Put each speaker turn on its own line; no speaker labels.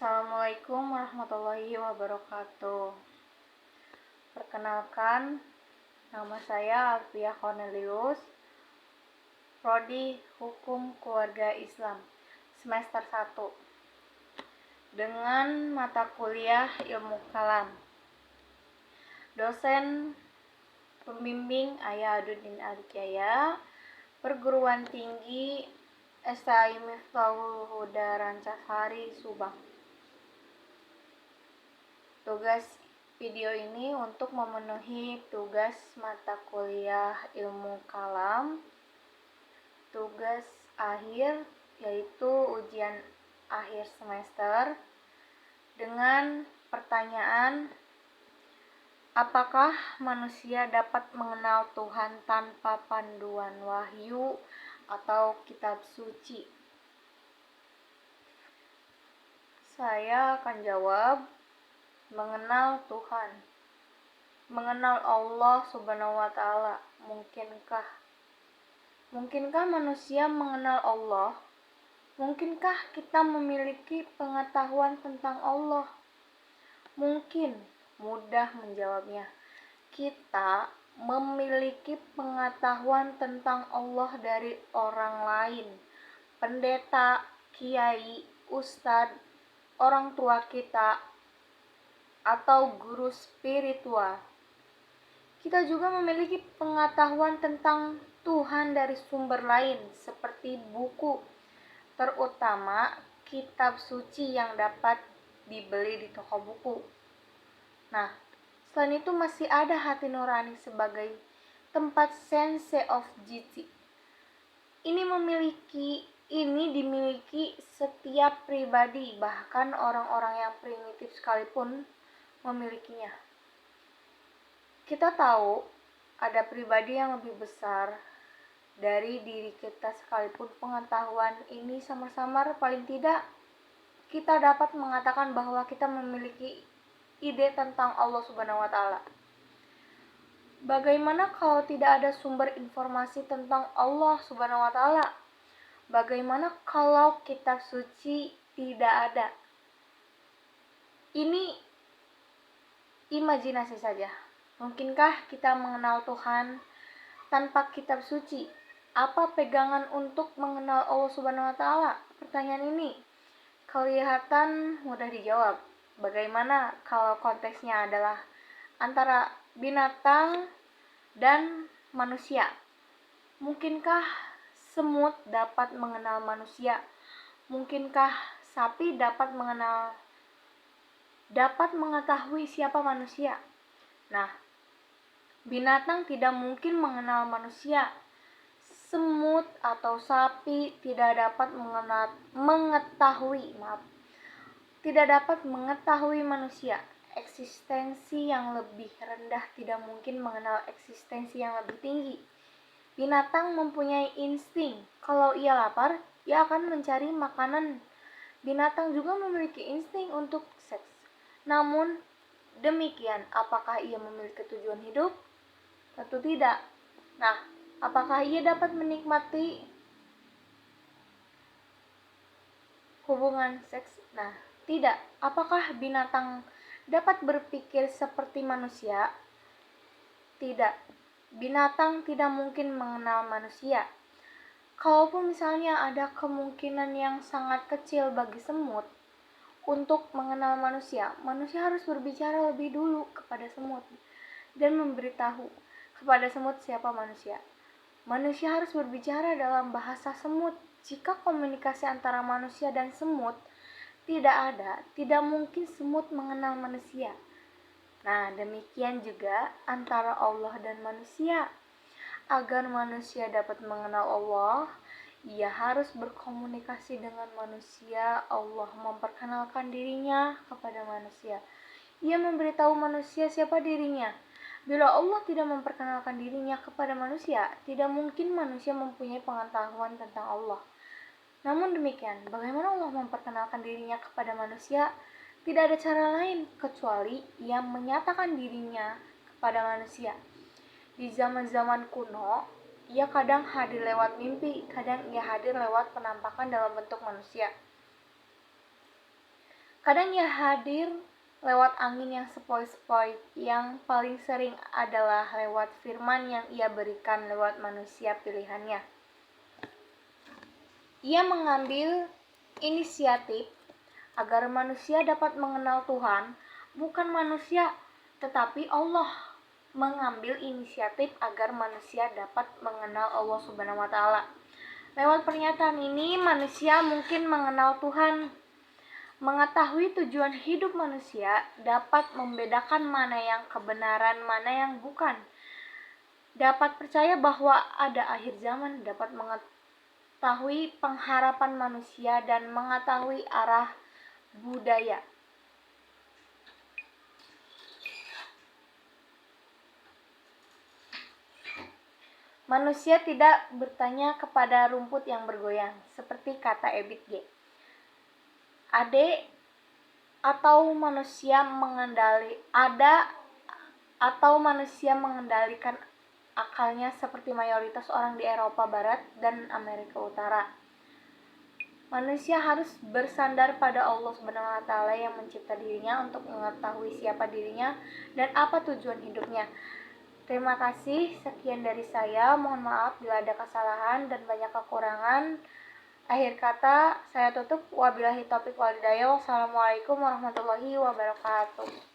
Assalamualaikum warahmatullahi wabarakatuh. Perkenalkan, nama saya Alfiah Cornelius, Prodi Hukum Keluarga Islam, semester 1, dengan mata kuliah Ilmu Kalam. Dosen pembimbing Ayah Aduddin Alijaya, Perguruan Tinggi STI Miftahul Huda Rancasari, Subang. Tugas video ini untuk memenuhi tugas mata kuliah Ilmu Kalam, tugas akhir yaitu ujian akhir semester, dengan pertanyaan, apakah manusia dapat mengenal Tuhan tanpa panduan wahyu atau kitab suci? Saya akan jawab, mengenal Tuhan, mengenal Allah Subhanahu wa Ta'ala. Mungkinkah manusia mengenal Allah? Mungkinkah kita memiliki pengetahuan tentang Allah? Mungkin. Mudah menjawabnya. Kita memiliki pengetahuan tentang Allah dari orang lain, pendeta, kiai, ustadz, orang tua kita, atau guru spiritual. Kita juga memiliki pengetahuan tentang Tuhan dari sumber lain, seperti buku, terutama kitab suci yang dapat dibeli di toko buku. Nah, selain itu masih ada hati nurani sebagai tempat sense of jiti. Ini dimiliki setiap pribadi, bahkan orang-orang yang primitif sekalipun memilikinya. Kita tahu ada pribadi yang lebih besar dari diri kita sekalipun pengetahuan ini samar-samar paling tidak kita dapat mengatakan bahwa kita memiliki ide tentang Allah Subhanahu wa Ta'ala. Bagaimana kalau tidak ada sumber informasi tentang Allah Subhanahu wa Ta'ala? Bagaimana kalau kitab suci tidak ada? Ini imajinasi saja. Mungkinkah kita mengenal Tuhan tanpa kitab suci? Apa pegangan untuk mengenal Allah Subhanahu wa Ta'ala? Pertanyaan ini kelihatan mudah dijawab. Bagaimana kalau konteksnya adalah antara binatang dan manusia? Mungkinkah semut dapat mengenal manusia? Mungkinkah sapi dapat mengetahui siapa manusia? Nah, binatang tidak mungkin mengenal manusia. Semut atau sapi tidak dapat mengetahui manusia. Eksistensi yang lebih rendah tidak mungkin mengenal eksistensi yang lebih tinggi. Binatang mempunyai insting. Kalau ia lapar, ia akan mencari makanan. Binatang juga memiliki insting untuk seks. Namun demikian, apakah ia memiliki tujuan hidup? Tentu tidak. Nah, apakah ia dapat menikmati hubungan seks? Nah, tidak. Apakah binatang dapat berpikir seperti manusia? Tidak. Binatang tidak mungkin mengenal manusia. Kalaupun misalnya ada kemungkinan yang sangat kecil bagi semut untuk mengenal manusia, manusia harus berbicara lebih dulu kepada semut dan memberitahu kepada semut siapa manusia. Manusia harus berbicara dalam bahasa semut. Jika komunikasi antara manusia dan semut tidak ada, tidak mungkin semut mengenal manusia. Nah, demikian juga antara Allah dan manusia. Agar manusia dapat mengenal Allah, ia harus berkomunikasi dengan manusia. Allah memperkenalkan dirinya kepada manusia. Ia memberitahu manusia siapa dirinya. Bila Allah tidak memperkenalkan dirinya kepada manusia, tidak mungkin manusia mempunyai pengetahuan tentang Allah. Namun demikian, bagaimana Allah memperkenalkan dirinya kepada manusia? Tidak ada cara lain kecuali ia menyatakan dirinya kepada manusia. Di zaman-zaman kuno, ia kadang hadir lewat mimpi, kadang ia hadir lewat penampakan dalam bentuk manusia. Kadang ia hadir lewat angin yang sepoi-sepoi, yang paling sering adalah lewat firman yang ia berikan lewat manusia pilihannya. Ia mengambil inisiatif agar manusia dapat mengenal Tuhan, bukan manusia, tetapi Allah mengambil inisiatif agar manusia dapat mengenal Allah Subhanahu wa taala. Lewat pernyataan ini, manusia mungkin mengenal Tuhan. Mengetahui tujuan hidup manusia dapat membedakan mana yang kebenaran, mana yang bukan. Dapat percaya bahwa ada akhir zaman, dapat mengetahui pengharapan manusia dan mengetahui arah budaya. Manusia tidak bertanya kepada rumput yang bergoyang, seperti kata Ebit G. Atau manusia mengendalikan akalnya seperti mayoritas orang di Eropa Barat dan Amerika Utara. Manusia harus bersandar pada Allah Subhanahu wa taala yang mencipta dirinya untuk mengetahui siapa dirinya dan apa tujuan hidupnya. Terima kasih, sekian dari saya. Mohon maaf bila ada kesalahan dan banyak kekurangan. Akhir kata, saya tutup. Wabillahi taufiq wal hidayah. Wassalamualaikum warahmatullahi wabarakatuh.